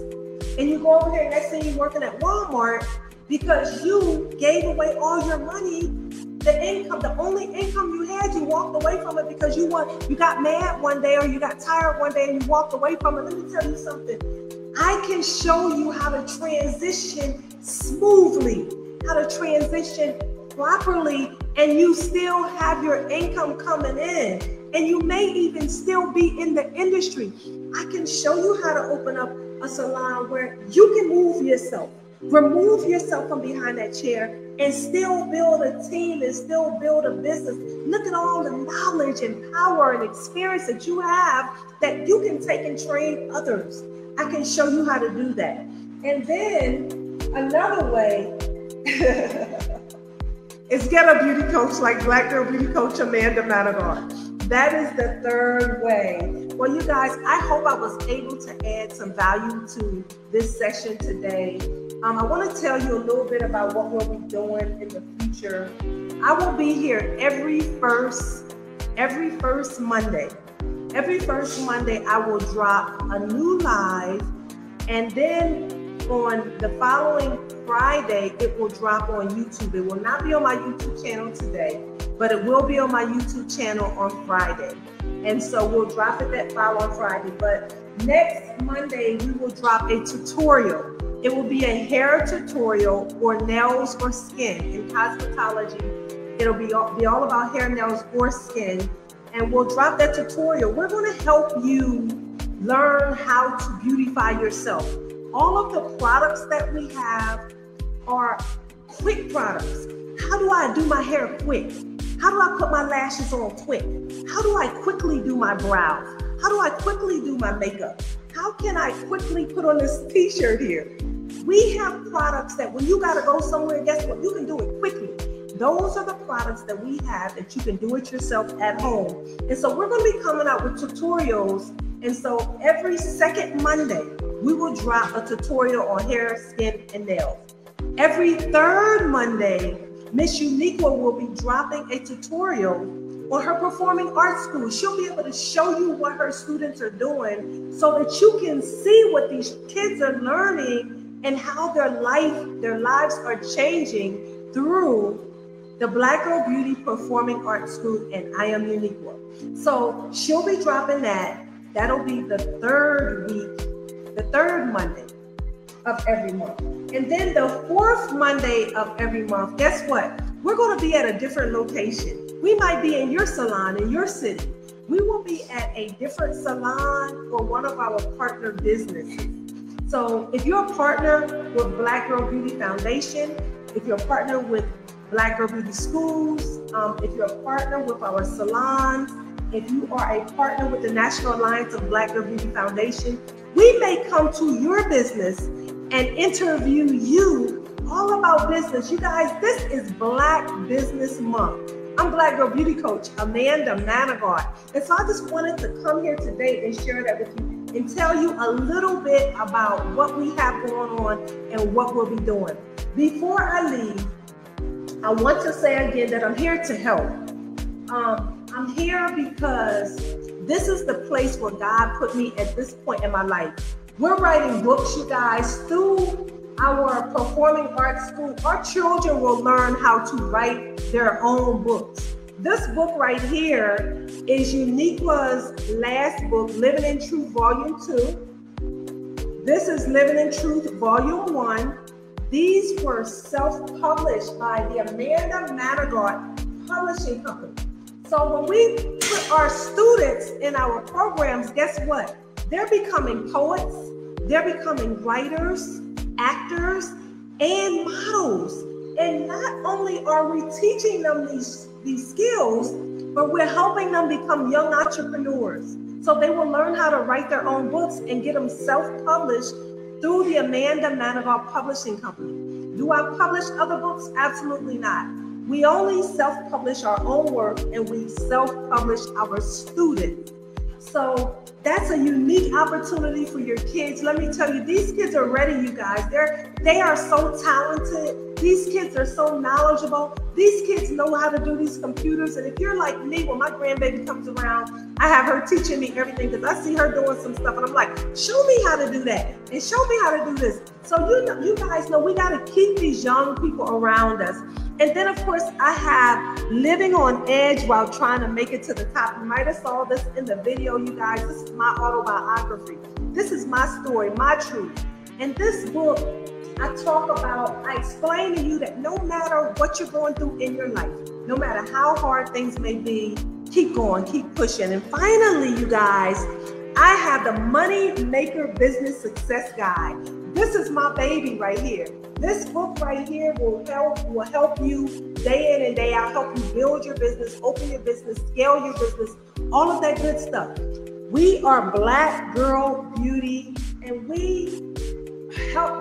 and you go over here, next thing you're working at Walmart because you gave away all your money. The income, the only income you had, you walked away from it because you got mad one day or you got tired one day and you walked away from it. Let me tell you something. I can show you how to transition smoothly, how to transition properly, and you still have your income coming in. And you may even still be in the industry. I can show you how to open up a salon where you can move yourself. Remove yourself from behind that chair and still build a team and still build a business. Look at all the knowledge and power and experience that you have that you can take and train others. I can show you how to do that. And then another way is get a beauty coach like Black Girl Beauty Coach Amanda Manigault. That is the 3rd way. Well, you guys, I hope I was able to add some value to this session today. I want to tell you a little bit about what we'll be doing in the future. I will be here every first Monday. Every first Monday, I will drop a new live, and then on the following Friday, it will drop on YouTube. It will not be on my YouTube channel today, but it will be on my YouTube channel on Friday. And so we'll drop it that following Friday. But next Monday, we will drop a tutorial. It will be a hair tutorial or nails or skin in cosmetology. It'll be all about hair, nails, or skin. And we'll drop that tutorial. We're going to help you learn how to beautify yourself. All of the products that we have are quick products. How do I do my hair quick? How do I put my lashes on quick? How do I quickly do my brows? How do I quickly do my makeup? How can I quickly put on this t-shirt here? We have products that when you got to go somewhere, guess what? You can do it quickly. Those are the products that we have that you can do it yourself at home. And so we're going to be coming out with tutorials. And so every second Monday, we will drop a tutorial on hair, skin, and nails. Every 3rd Monday, Miss Uniqua will be dropping a tutorial on her performing arts school. She'll be able to show you what her students are doing so that you can see what these kids are learning and how their lives are changing through the Black Girl Beauty Performing Arts School, and I am Uniqua. So she'll be dropping that. That'll be the 3rd week, the 3rd Monday of every month. And then the 4th Monday of every month, guess what? We're going to be at a different location. We might be in your salon in your city. We will be at a different salon or one of our partner businesses. So if you're a partner with Black Girl Beauty Foundation, if you're a partner with Black Girl Beauty Schools, if you're a partner with our salons, if you are a partner with the National Alliance of Black Girl Beauty Foundation, we may come to your business and interview you all about business. You guys, this is Black Business Month. I'm Black Girl Beauty Coach Amanda Manigault. And so I just wanted to come here today and share that with you. and tell you a little bit about what we have going on and what we'll be doing. Before I leave, I want to say again that I'm here to help. I'm here because this is the place where God put me at this point in my life. We're writing books, you guys, through our performing arts school. Our children will learn how to write their own books. This book right here is Uniqua's last book, Living in Truth, Volume 2. This is Living in Truth, Volume 1. These were self-published by the Amanda Manigault Publishing Company. So when we put our students in our programs, guess what? They're becoming poets, they're becoming writers, actors, and models. And not only are we teaching them these skills, but we're helping them become young entrepreneurs. So they will learn how to write their own books and get them self-published through the Amanda Manigault Publishing Company. Do I publish other books? Absolutely not. We only self-publish our own work, and we self-publish our students. So that's a unique opportunity for your kids. Let me tell you, these kids are ready, you guys. They are so talented. These kids are so knowledgeable. These kids know how to do these computers. And if you're like me, when my grandbaby comes around, I have her teaching me everything because I see her doing some stuff and I'm like, show me how to do that and show me how to do this. So you guys know we got to keep these young people around us. And then, of course, I have Living on Edge While Trying to Make It to the Top. You might have saw this in the video, you guys. This is my autobiography. This is my story, my truth. In this book, I explain to you that no matter what you're going through in your life, no matter how hard things may be, keep going, keep pushing. And finally, you guys, I have the Money Maker Business Success Guide. This is my baby right here. This book right here will help you day in and day out, help you build your business, open your business, scale your business, all of that good stuff. We are Black Girl Beauty, and we have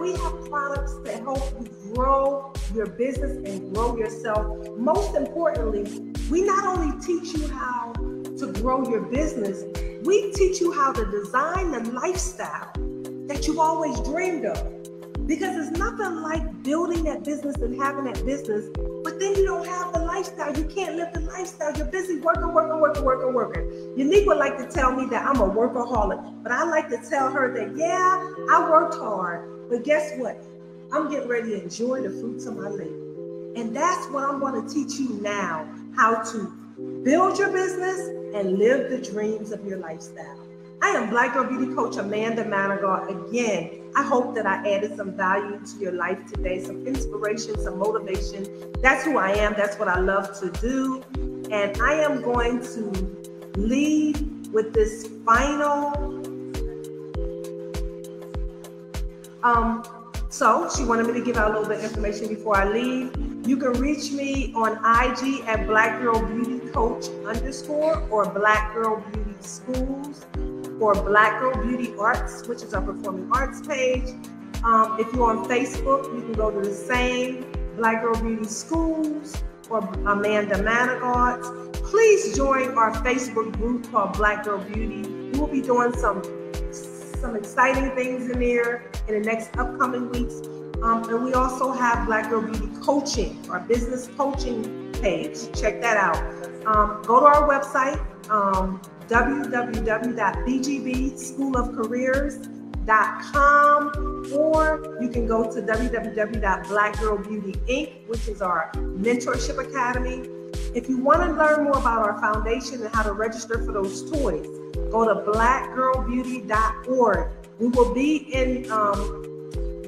products to help you grow your business and grow yourself. Most importantly, we not only teach you how to grow your business, we teach you how to design the lifestyle that you've always dreamed of. Because there's nothing like building that business and having that business, but then you don't have the lifestyle. You can't live the lifestyle. You're busy working. Unique would like to tell me that I'm a workaholic, but I like to tell her that, yeah, I worked hard, but guess what? I'm getting ready to enjoy the fruits of my labor. And that's what I'm going to teach you now, how to build your business and live the dreams of your lifestyle. I am Black Girl Beauty Coach Amanda Manigault. Again, I hope that I added some value to your life today, some inspiration, some motivation. That's who I am. That's what I love to do. And I am going to leave with this final. So she wanted me to give out a little bit of information before I leave. You can reach me on IG at Black Girl Beauty Coach _ or Black Girl Beauty Schools, or Black Girl Beauty Arts, which is our performing arts page. If you're on Facebook, you can go to the same, Black Girl Beauty Schools or Amanda Manigault. Please join our Facebook group called Black Girl Beauty. We will be doing some exciting things in there in the next upcoming weeks. And we also have Black Girl Beauty Coaching, our business coaching page. Check that out. Go to our website, www.bgbschoolofcareers.com, or you can go to www.blackgirlbeautyinc, which is our mentorship academy. If you want to learn more about our foundation and how to register for those toys, go to blackgirlbeauty.org. We will be in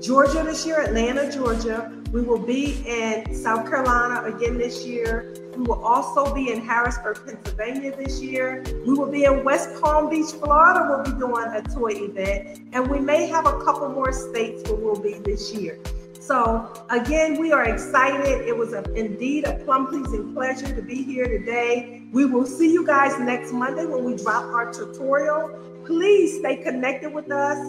Georgia this year, Atlanta, Georgia. We will be in South Carolina again this year. We will also be in Harrisburg, Pennsylvania this year. We will be in West Palm Beach, Florida. We'll be doing a toy event. And we may have a couple more states where we'll be this year. So again, we are excited. It was indeed a plum-pleasing pleasure to be here today. We will see you guys next Monday when we drop our tutorial. Please stay connected with us.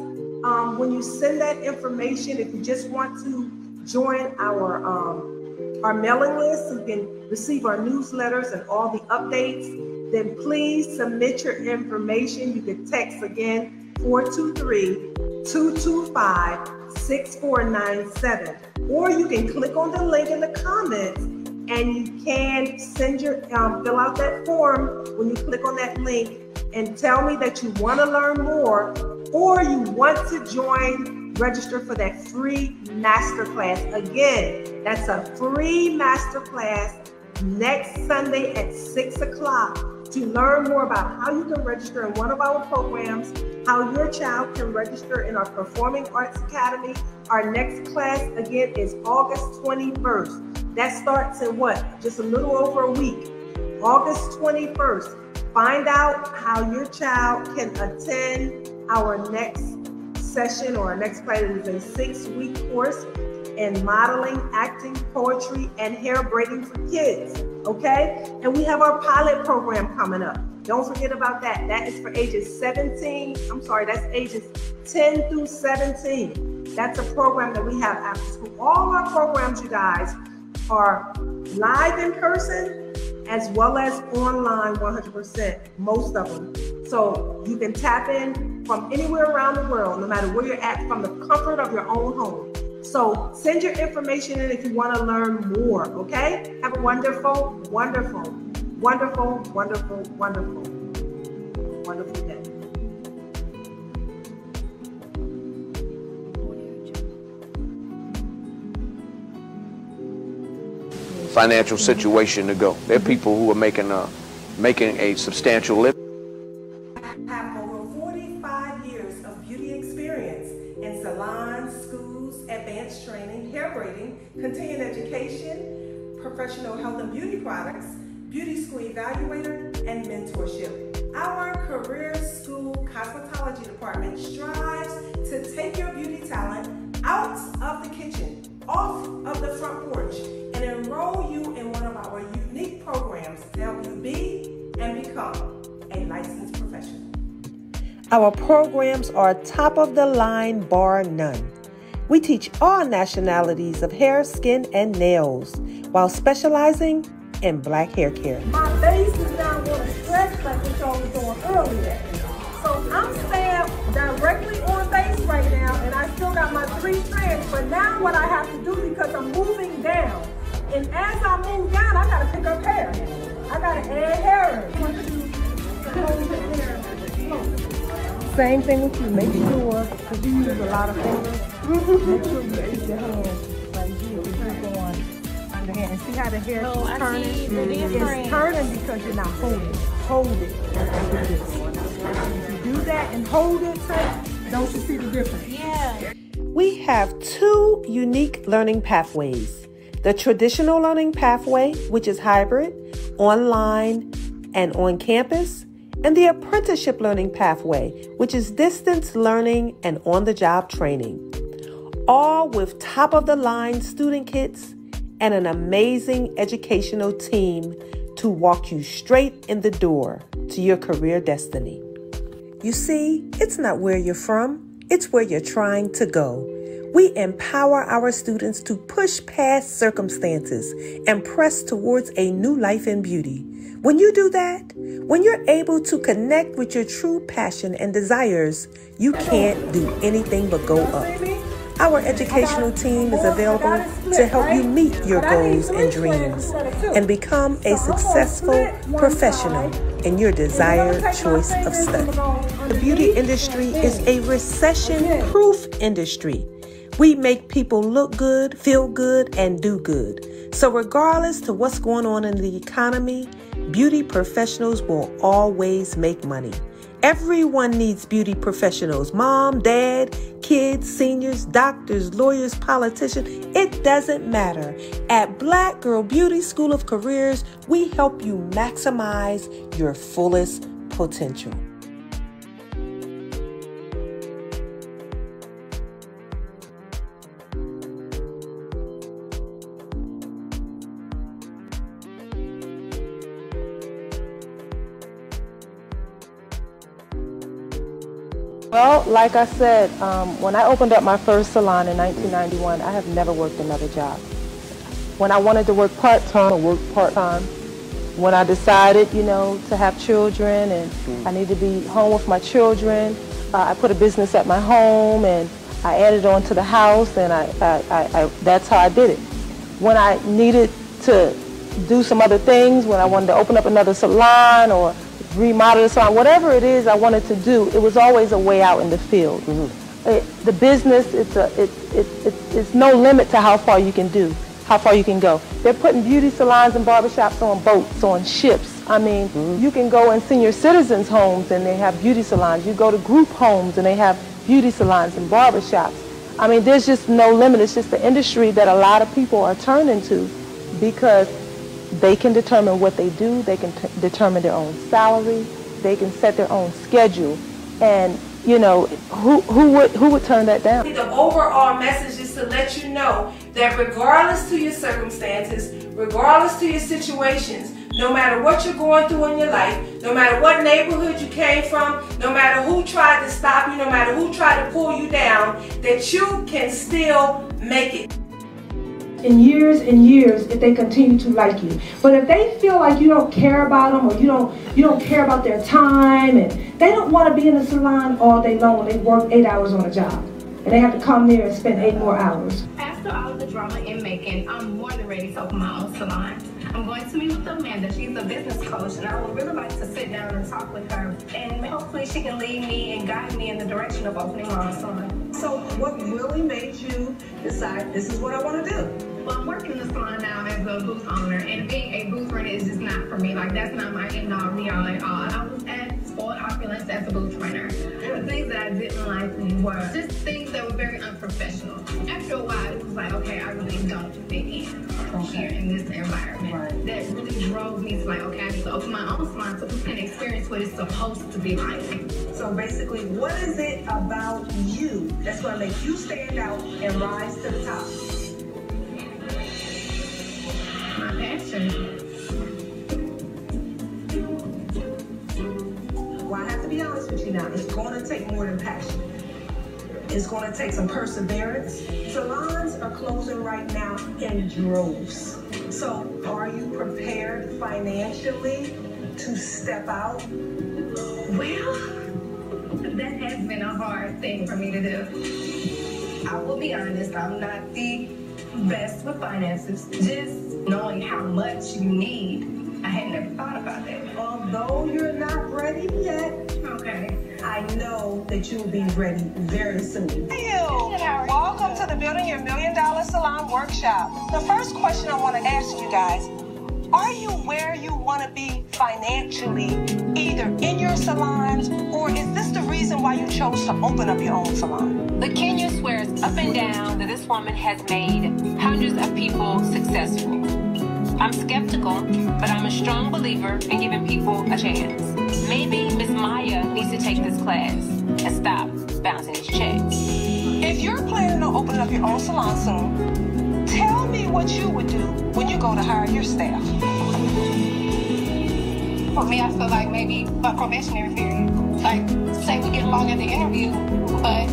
When you send that information, if you just want to join our mailing list so you can receive our newsletters and all the updates, then please submit your information. You can text again 423-225-6497. Or you can click on the link in the comments and you can send your, fill out that form when you click on that link and tell me that you want to learn more or you want to register for that free masterclass. Again, that's a free masterclass next Sunday at 6 o'clock to learn more about how you can register in one of our programs, how your child can register in our Performing Arts Academy. Our next class, again, is August 21st. That starts in what? Just a little over a week. August 21st. Find out how your child can attend our next session or our next class. It is a 6-week course in modeling, acting, poetry, and hair braiding for kids, okay? And we have our pilot program coming up. Don't forget about that. That is for ages that's ages 10 through 17. That's a program that we have after school. All our programs, you guys, are live in person as well as online 100%, most of them. So you can tap in from anywhere around the world, no matter where you're at, from the comfort of your own home. So send your information in if you want to learn more, okay? Have a wonderful, wonderful, wonderful, wonderful, wonderful, wonderful day. Financial situation to go. There are people who are making a substantial living. I have over 45 years of beauty experience in salons, schools, advanced training, hair braiding, continuing education, professional health and beauty products, beauty school evaluator, and mentorship. Our Career School Cosmetology Department strives to take your beauty talent out of the kitchen, off of the front porch, and enroll you in one of our unique programs to help you be and become a licensed professional. Our programs are top of the line, bar none. We teach all nationalities of hair, skin, and nails while specializing in black hair care. My base is now going to stretch like what y'all was doing earlier. So I'm staying directly on base right now, and I still got my 3 strands, but now what I have to do, because I'm moving down, and as I move down, I got to pick up hair. I got to add hair in. Same thing with you. Make sure, because you use a lot of fingers, make sure you keep your hand right here. Keep going underhand. And see how the hair is turning? It's turning because you're not holding. Hold it like this. If you do that and hold it tight, don't you see the difference? Yeah. We have 2 unique learning pathways. The traditional learning pathway, which is hybrid, online, and on campus, and the apprenticeship learning pathway, which is distance learning and on-the-job training. All with top-of-the-line student kits and an amazing educational team to walk you straight in the door to your career destiny. You see, it's not where you're from, it's where you're trying to go. We empower our students to push past circumstances and press towards a new life in beauty. When you do that, when you're able to connect with your true passion and desires, you can't do anything but go up. Our educational team is available to help you meet your goals and dreams and become a successful professional in your desired choice of study. The beauty industry is a recession-proof industry. We make people look good, feel good, and do good. So regardless to what's going on in the economy, beauty professionals will always make money. Everyone needs beauty professionals. Mom, dad, kids, seniors, doctors, lawyers, politicians. It doesn't matter. At Black Girl Beauty School of Careers, we help you maximize your fullest potential. Well, like I said, when I opened up my first salon in 1991, I have never worked another job. When I wanted to work part-time, I worked part-time. When I decided, to have children and I need to be home with my children, I put a business at my home, and I added on to the house, and that's how I did it. When I needed to do some other things, when I wanted to open up another salon or remodel the salon, whatever it is I wanted to do, it was always a way out in the field. The business, it's no limit to how far you can do, how far you can go. They're putting beauty salons and barbershops on boats, on ships. I mean, you can go in senior citizens' homes and they have beauty salons. You go to group homes and they have beauty salons and barbershops. I mean, there's just no limit. It's just the industry that a lot of people are turning to because they can determine what they do. They can determine their own salary. They can set their own schedule. And, you know, who would turn that down? The overall message is to let you know that regardless to your circumstances, regardless to your situations, no matter what you're going through in your life, no matter what neighborhood you came from, no matter who tried to stop you, no matter who tried to pull you down, that you can still make it. In years and years, if they continue to like you. But if they feel like you don't care about them, or you don't care about their time, and they don't want to be in the salon all day long when they work 8 hours on a job, and they have to come there and spend 8 more hours. After all of the drama in Macon, I'm more than ready to open my own salon. I'm going to meet with Amanda. She's a business coach, and I would really like to sit down and talk with her, and hopefully she can lead me and guide me in the direction of opening my own salon. So what really made you decide this is what I want to do? Well, I'm working in the salon now as a booth owner, and being a booth runner is just not for me. Like, that's not my end-all, be-all at all. I was at Sport Opulence as a booth runner. The things that I didn't like were just things that were very unprofessional. After a while, it was like, okay, I really don't fit in here in this environment. Right. That really drove me to like, okay, I need to open my own salon so we can experience what it's supposed to be like. So basically, what is it about you that's going to make you stand out and rise to the top? My passion. Well, I have to be honest with you now. It's going to take more than passion. It's going to take some perseverance. Salons are closing right now in droves. So are you prepared financially to step out? Well, that has been a hard thing for me to do. I will be honest, I'm not the best with finances. Just knowing how much you need, I had never thought about that. Although you're not ready yet, okay, I know that you'll be ready very soon. Hey, welcome to the Building Your $1 Million Salon Workshop. The first question I want to ask you guys, are you where you want to be financially, either in your salons, or is this the reason why you chose to open up your own salon? The Kenya swears up and down that this woman has made hundreds of people successful. I'm skeptical, but I'm a strong believer in giving people a chance. Maybe Miss Maya needs to take this class and stop bouncing these checks. If you're planning on opening up your own salon soon, tell me what you would do when you go to hire your staff. For me, I feel like maybe a probationary period. Like, say we get along at the interview, but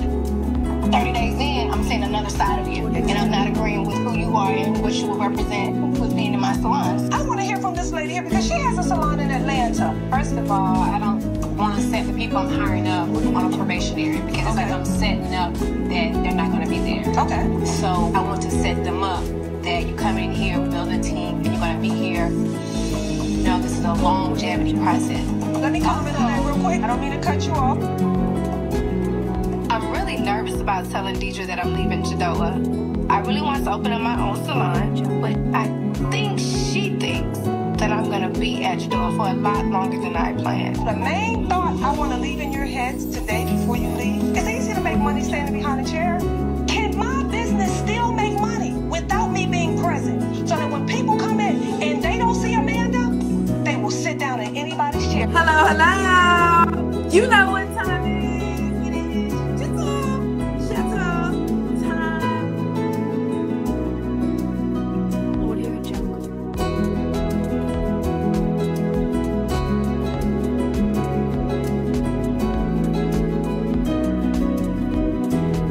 30 days in, I'm seeing another side of you, and I'm not agreeing with who you are and what you will represent with being in my salons. I want to hear from this lady here because she has a salon in Atlanta. First of all, I don't want to set the people I'm hiring up on a probationary because it's like I'm setting up that they're not going to be there. Okay. So I want to set them up that you come in here, build a team, and you're going to be here. You know, this is a longevity process. Let me comment on that real quick. I don't mean to cut you off. I'm really nervous about telling Deidre that I'm leaving Jadoa. I really want to open up my own salon, but I think she thinks that I'm going to be at Jadoa for a lot longer than I planned. The main thought I want to leave in your heads today before you leave, it's easy to make money standing behind a chair. Can my business still make money without me being present? So that when people come in and they don't see Amanda, they will sit down in anybody's chair. Hello, hello. You know what time it is. It is shut up time. Audio Jungle.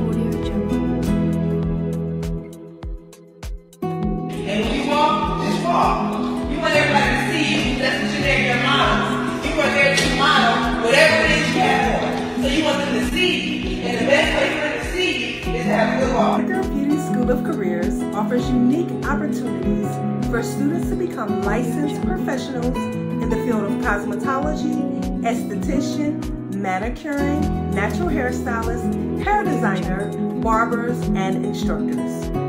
Audio Jungle. And when you walk, just walk. You want everybody to see you. That's what you're there to model. You are there to model whatever it is you have. School of Careers offers unique opportunities for students to become licensed professionals in the field of cosmetology, esthetician, manicuring, natural hairstylist, hair designer, barbers, and instructors.